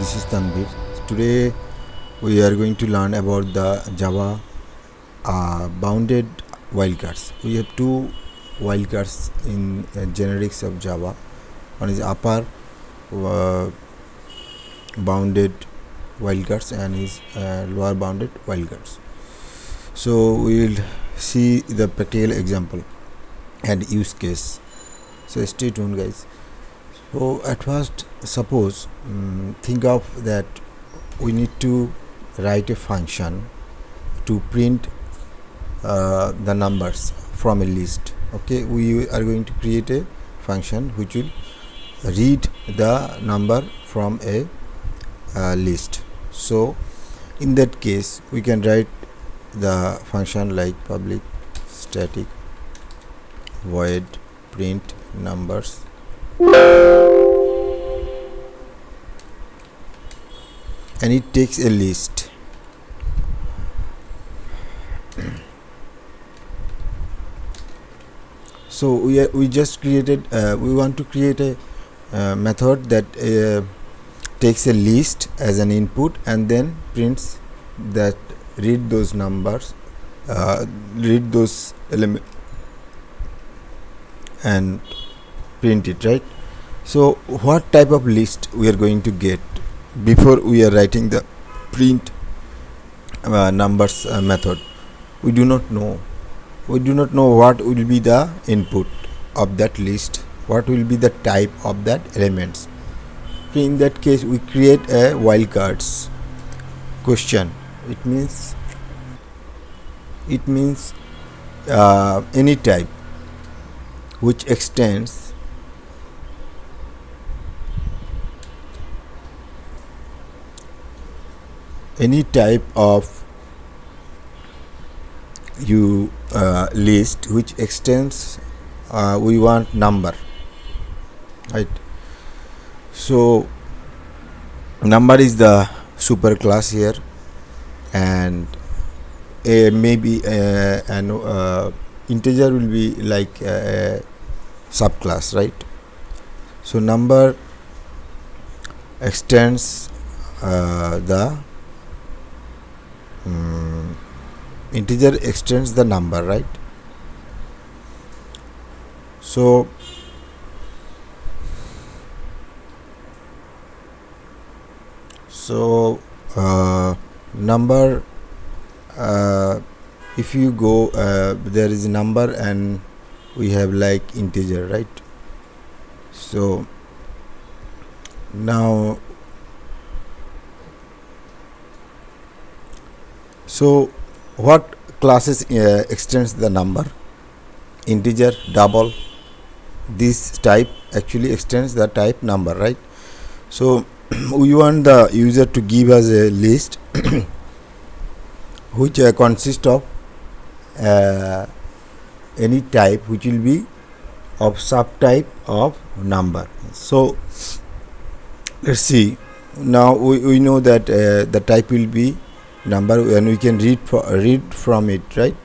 this is Tanvir. Today we are going to learn about the Java bounded wildcards. We have two wildcards in generics of Java. One is upper bounded wildcards and is lower bounded wildcards. So we will see the practical example and use case. So stay tuned, guys. So at first, suppose think of that we need to write a function to print the numbers from a list. Okay, we are going to create a function which will read the number from a list. So in that case, we can write the function like public static void print numbers, and it takes a list. So we just created we want to create a method that takes a list as an input and then prints that read those numbers, read those elements and print it, right? So what type of list we are going to get before we are writing the print numbers method? We do not know. We do not know what will be the input of that list, what will be the type of that elements. Okay, in that case we create a wildcards question. It means any type which extends any type of list which extends we want number, right? So number is the super class here, and maybe an integer will be like a subclass, right? So number extends the integer extends the number, right? So number, if you go there is a number and we have like integer, right? So now what classes extends the number? Integer, double, this type actually extends the type number, right? So we want the user to give us a list which consists of any type which will be of subtype of number. So let's see. Now we know that the type will be number and we can read from it, right?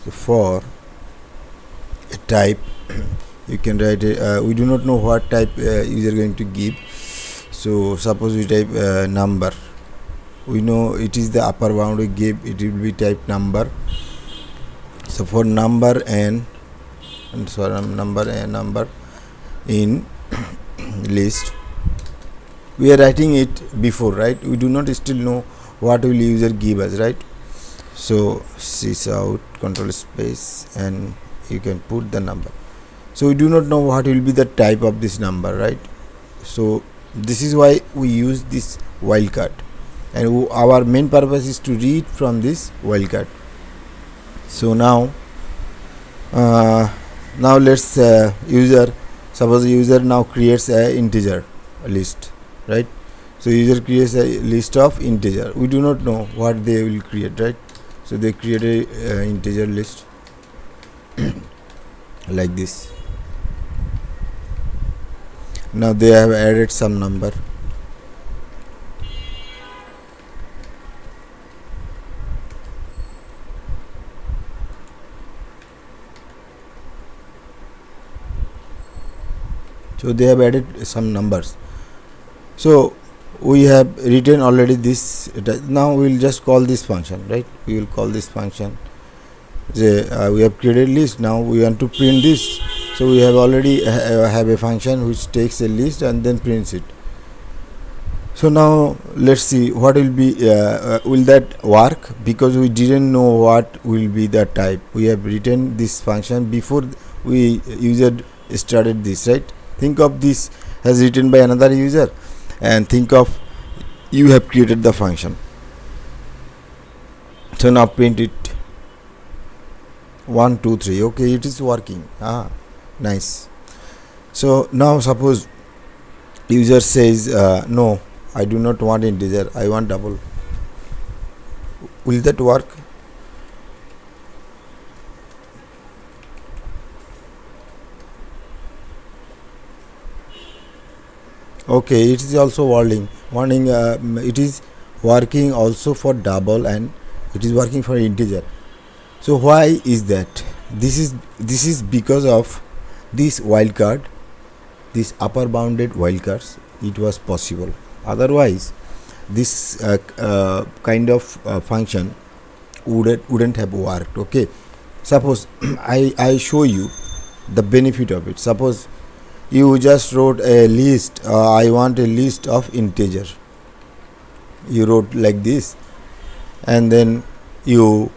So for a type you can write we do not know what type user going to give. So suppose we type number, we know it is the upper bound we give, it will be type number. So for number and number in list, we are writing it before, right? We do not still know what will user give us, right? So sys out control space and you can put the number. So we do not know what will be the type of this number, right? So this is why we use this wildcard, and our main purpose is to read from this wildcard. So now let's suppose user now creates a integer list, right? So user creates a list of integer. We do not know what they will create, right? So they create a integer list like this. Now they have added some number. So they have added some numbers. So we have written already this. Now we will just call this function, right? We will call this function. We have created list. Now we want to print this, so we have already have a function which takes a list and then prints it. So now let's see what will be, will that work, because we didn't know what will be the type. We have written this function before we user started this, right? Think of this as written by another user, and think of you have created the function. So now print it 1 2 3. Okay, it is working. Nice. So now suppose user says no, I do not want integer, I want double. Will that work? Okay, it is also warning. It is working also for double, and it is working for integer. So why is that? This is because of this wildcard, this upper bounded wildcards. It was possible. Otherwise, this kind of function wouldn't have worked. Okay, suppose I show you the benefit of it. Suppose you just wrote a list. I want a list of integer. You wrote like this, and then you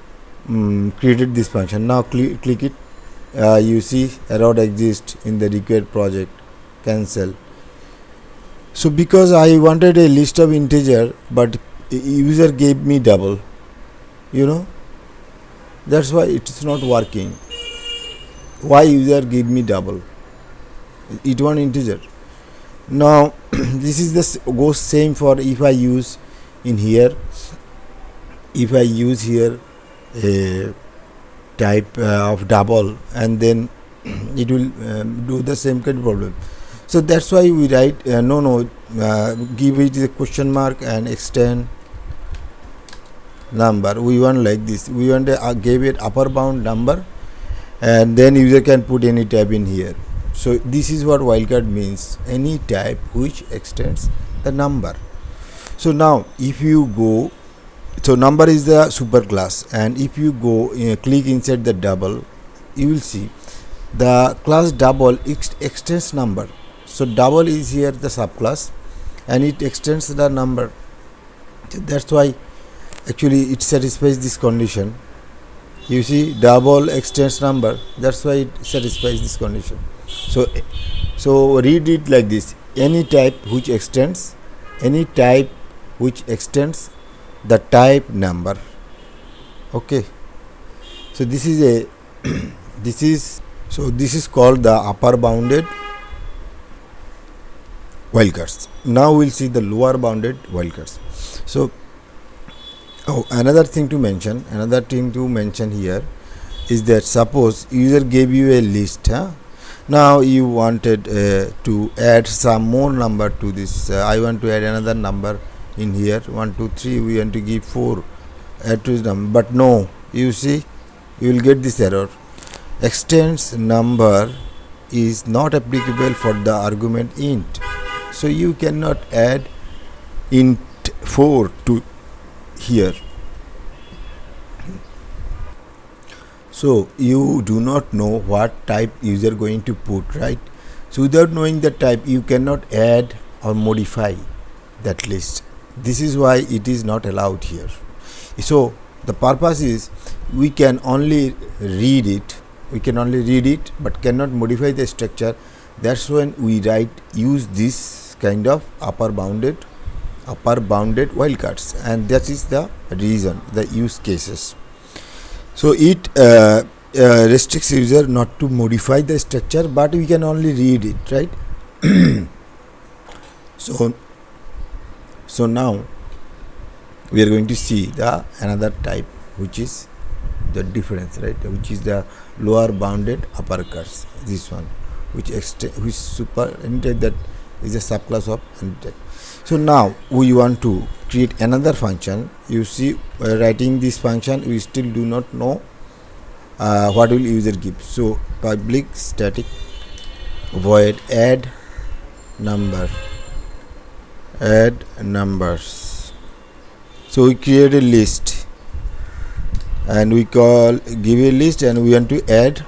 created this function. Now click it. You see error exists in the required project. Cancel. So because I wanted a list of integer, but user gave me double, that's why it's not working. Why user gave me double? It want integer. Now this is the goes same for if I use in here. If I use here a type of double, and then it will do the same kind of problem. So that's why we write give it a question mark and extend number. We want like this. We want give it upper bound number, and then user can put any type in here. So this is what wildcard means, any type which extends the number. So now if you go, so number is the superclass, and if you go click inside the double, you will see the class double extends number. So double is here the subclass, and it extends the number. That's why actually it satisfies this condition. You see, double extends number. That's why it satisfies this condition. So read it like this: any type which extends the type number. Okay. So this is a this is called the upper bounded wildcards. Now we'll see the lower bounded wildcards. So another thing to mention here is that suppose user gave you a list. Now you wanted to add some more number to this. I want to add another number in here. 1 2 3. We want to give 4. Add to this number, but no. You see, you will get this error. Extends number is not applicable for the argument int. So you cannot add int 4 to here. So you do not know what type user going to put, right? So without knowing the type, you cannot add or modify that list. This is why it is not allowed here. So the purpose is we can only read it, but cannot modify the structure. That's when we use this kind of upper bounded wildcards, and that is the reason, the use cases. So it restricts user not to modify the structure, but we can only read it, right? So now we are going to see the another type, which is the difference, right? Which is the lower bounded upper cards. This one, which super any type that is a subclass of any type. So now we want to create another function. You see, writing this function, we still do not know what will user give. So public static void add number, add numbers. So we create a list and we give a list and we want to add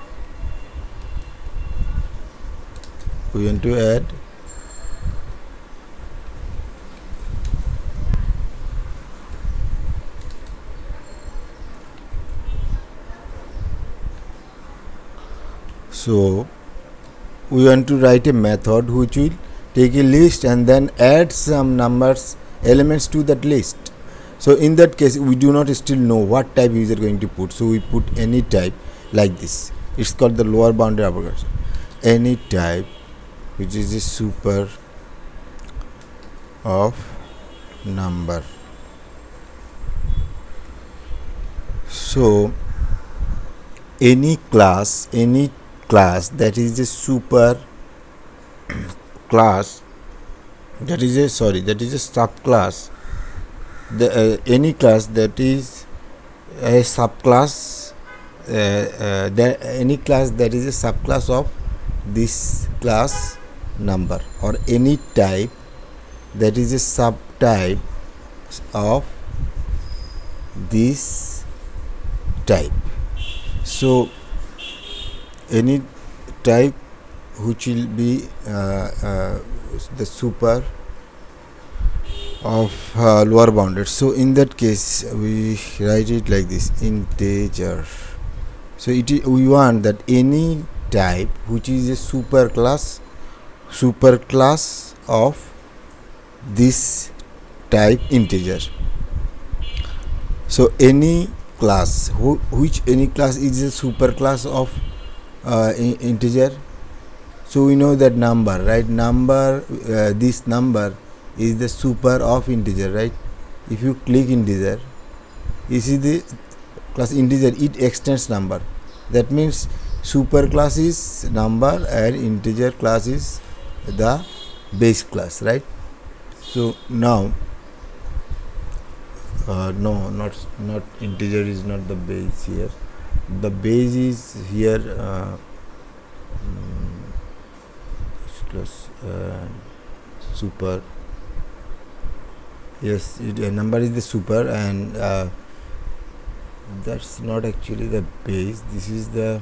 so we want to write a method which will take a list and then add some numbers elements to that list. So in that case we do not still know what type user going to put, so we put any type like this. It's called the lower boundary operation. Any type which is a super of number. So any class that is a super class, that is a subclass, any class that is a subclass, any class that is a subclass of this class number, or any type that is a subtype of this type. So any type which will be the super of lower bounded. So in that case we write it like this, integer. So we want that any type which is a super class of this type integer. So any class any class is a super class of integer. So we know that number, right? This number is the super of integer, right? If you click integer, you see the class integer, it extends number. That means super class is number and integer class is the base class, right? So now no, not integer is not the base here. The base is here plus super. Yes, number is the super, and that's not actually the base. This is the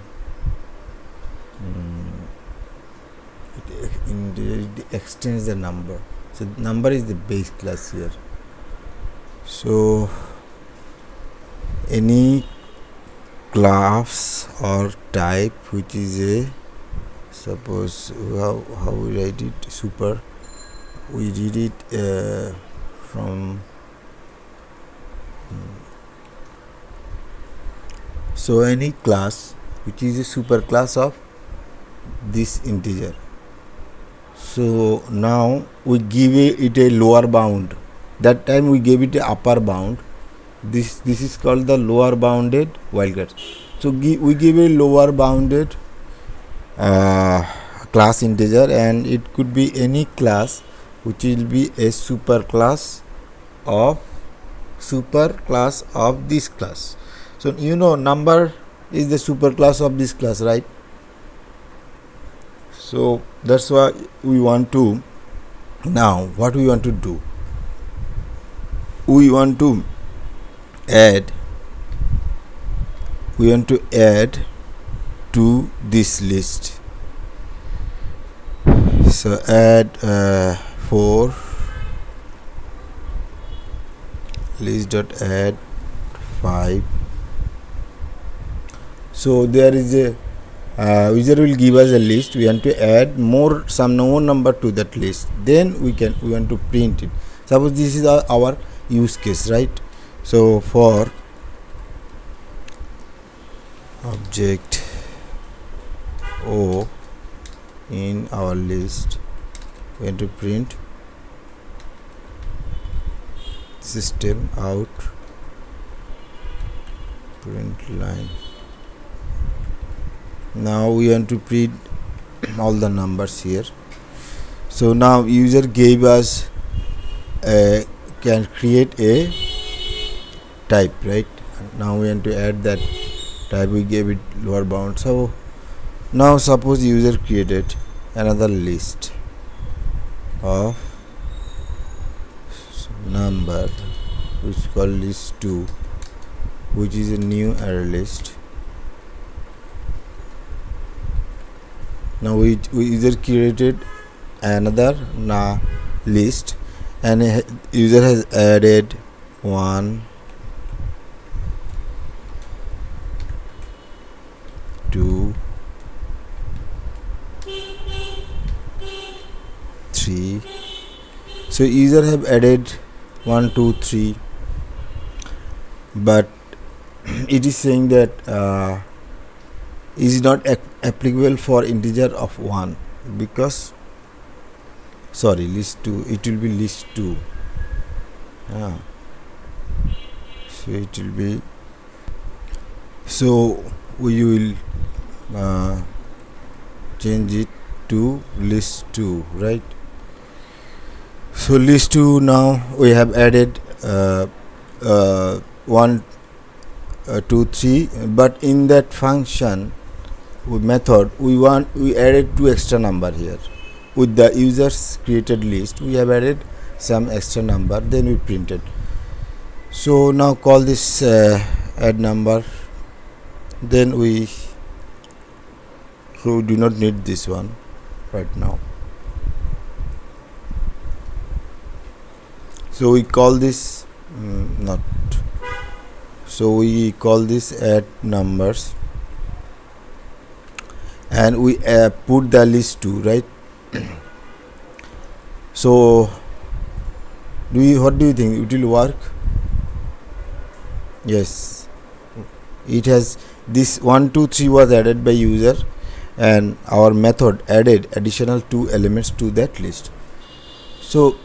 it extends the number. So number is the base class here. So any class or type which is a, suppose how we write it, super, we read it from so any class which is a super class of this integer. So now we give it a lower bound. That time we gave it a upper bound. This is called the lower bounded wildcards. So we give a lower bounded class integer, and it could be any class which will be a super class of this class. So you know number is the super class of this class, right? So that's why we want to, now what we want to do, we want to add to this list. So add for list dot add 5. So there is a user will give us a list. We want to add some more number to that list. Then we want to print it. Suppose this is our use case, right? So for object O in our list, we want to print system out print line. Now we want to print all the numbers here. So now user gave us can create a type, right? Now we want to add that type. We gave it lower bound. So now suppose user created another list of number which is called list 2, which is a new array list. Now we either created another list, and a user has added 1, 2, 3. So user have added 1, 2, 3, but it is saying that is not applicable for integer of 1, because list 2, it will be list 2. So it will be, so we will change it to list 2, right? So list 2, now we have added 1, 2, 3, but in that function method we added 2 extra number here. With the users created list, we have added some extra number, then we printed. So now call this add number, then we do not need this one right now. So we call this so we call this add numbers, and we put the list 2, right? So what do you think, it will work? Yes, it has this 1, 2, 3 was added by user, and our method added additional 2 elements to that list. So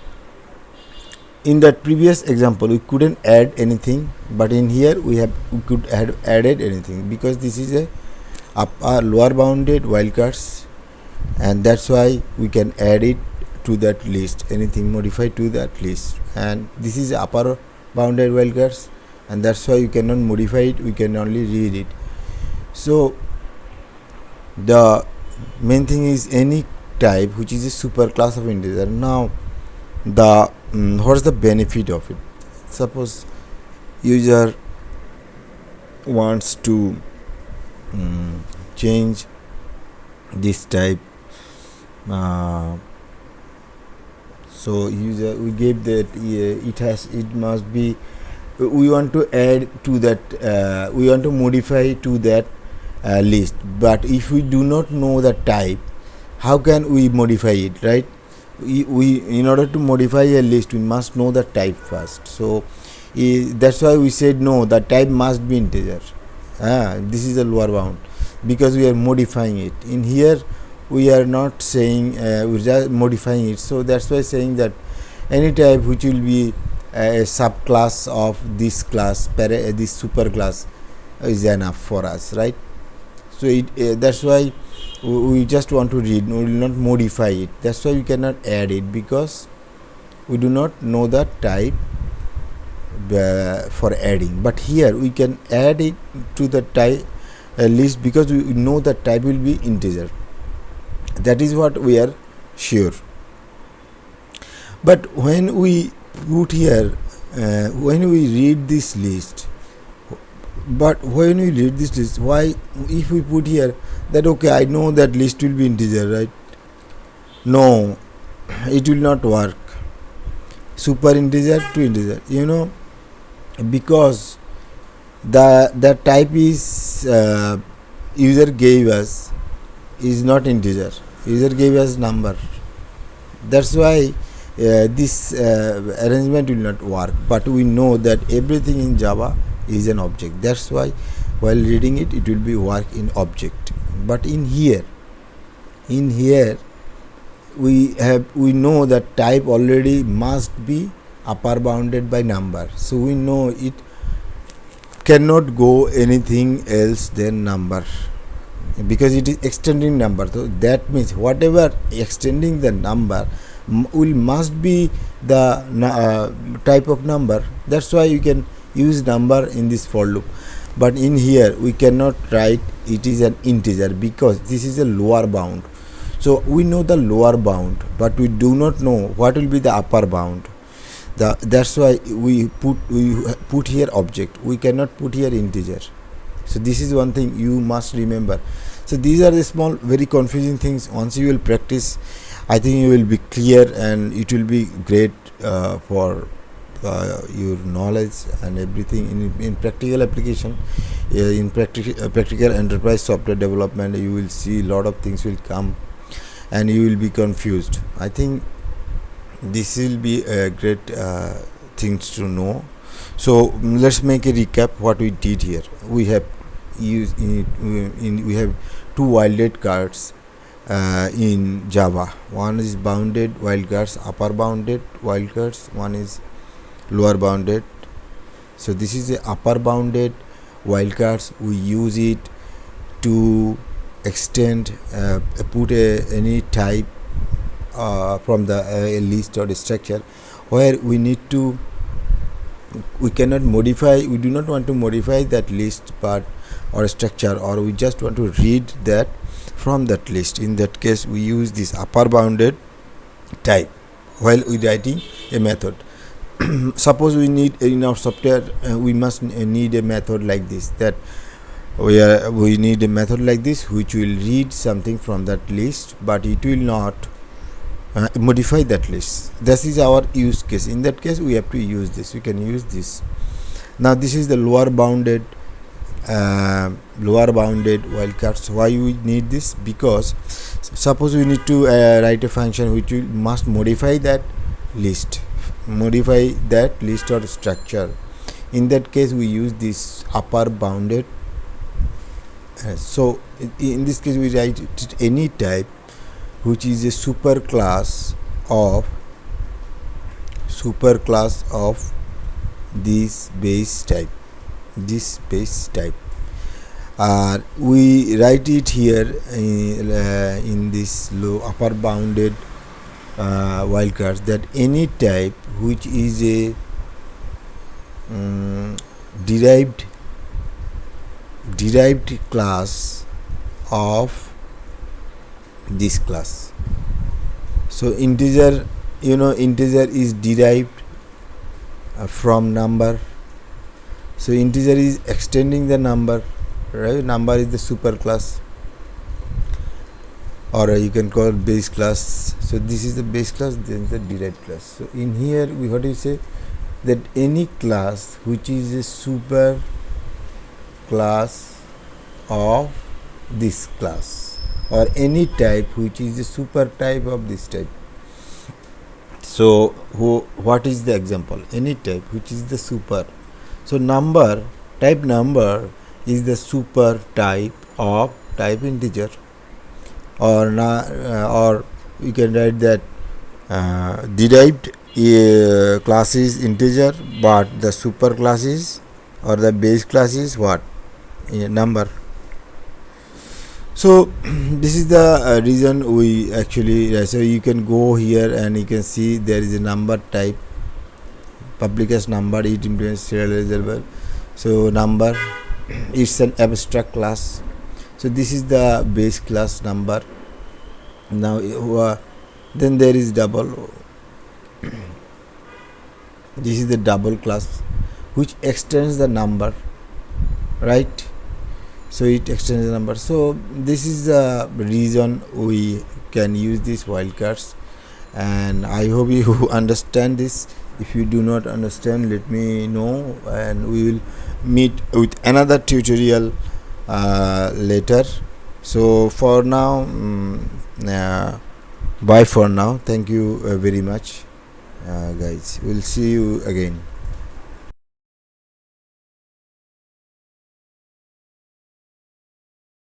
in that previous example we couldn't add anything, but in here we could add added anything, because this is a lower bounded wildcards, and that's why we can add it to that list, anything modified to that list. And this is upper bounded wildcards, and that's why you cannot modify it, we can only read it. So the main thing is any type which is a super class of integer. Now the what's the benefit of it? Suppose user wants to change this type, so user, we gave that it must be, we want to add to that, we want to modify to that list, but if we do not know the type, how can we modify it, right? We in order to modify a list we must know the type first. So that's why we said no, the type must be integer. This is a lower bound, because we are modifying it. In here we are not saying, we're just modifying it. So that's why saying that any type which will be a subclass of this class, this super class, is enough for us, right? So that's why we just want to read, we will not modify it. That's why we cannot add it, because we do not know the type for adding. But here we can add it to the type list, because we know the type will be integer. That is what we are sure. But when we put here, when we read this list, why if we put here that okay, I know that list will be integer, right? No, it will not work. Super integer to integer, because the type is user gave us is not integer, user gave us number. That's why this arrangement will not work. But we know that everything in Java is an object. That's why while reading it will be work in object. But in here we know that type already must be upper bounded by number. So we know it cannot go anything else than number, because it is extending number. So that means whatever extending the number must be the type of number. That's why you can use number in this for loop. But in here we cannot write it is an integer, because this is a lower bound. So we know the lower bound, but we do not know what will be the upper bound. That's why we put here object. We cannot put here integer. So this is one thing you must remember. So these are the small, very confusing things. Once you will practice, I think you will be clear, and it will be great for your knowledge and everything in practical application. In practical enterprise software development, you will see a lot of things will come, and you will be confused. I think this will be a great things to know. So let's make a recap what we did here. We have we have two wilded cards in Java. One is bounded wildcards, upper bounded wildcards. One is lower bounded. So this is the upper bounded wildcards. We use it to extend, put any type from the list or the structure, where we cannot modify. We do not want to modify that list part or structure, or we just want to read that from that list. In that case, we use this upper bounded type while we writing a method. Suppose we need in our software, we must need a method like this, that we need a method like this which will read something from that list, but it will not modify that list. This is our use case. In that case, we have to use this. We can use this. Now this is the lower bounded wildcards. Why we need this? Because suppose we need to write a function which will must modify that list or structure. In that case, we use this upper bounded. So in this case, we write it any type which is a super class of this base type. We write it here in this upper bounded wildcards, that any type which is a derived class of this class. So integer is derived from number. So integer is extending the number, right? Number is the super class, or you can call it base class. So this is the base class, then the derived class. So in here we what do you say, that any class which is a super class of this class, or any type which is a super type of this type. So what is the example? Any type which is the super. So type number is the super type of type integer, or you can write that derived class is integer, but the super class is, or the base class is what? Number. So this is the reason we actually, so you can go here and you can see there is a number type, public as number, it implements serializable. So number, it's an abstract class. So this is the base class number. Now then there is double. This is the double class which extends the number, right? So it extends the number. So this is the reason we can use these wildcards, and I hope you understand this. If you do not understand, let me know, and we will meet with another tutorial later. So for now, bye for now. Thank you very much, guys. We'll see you again.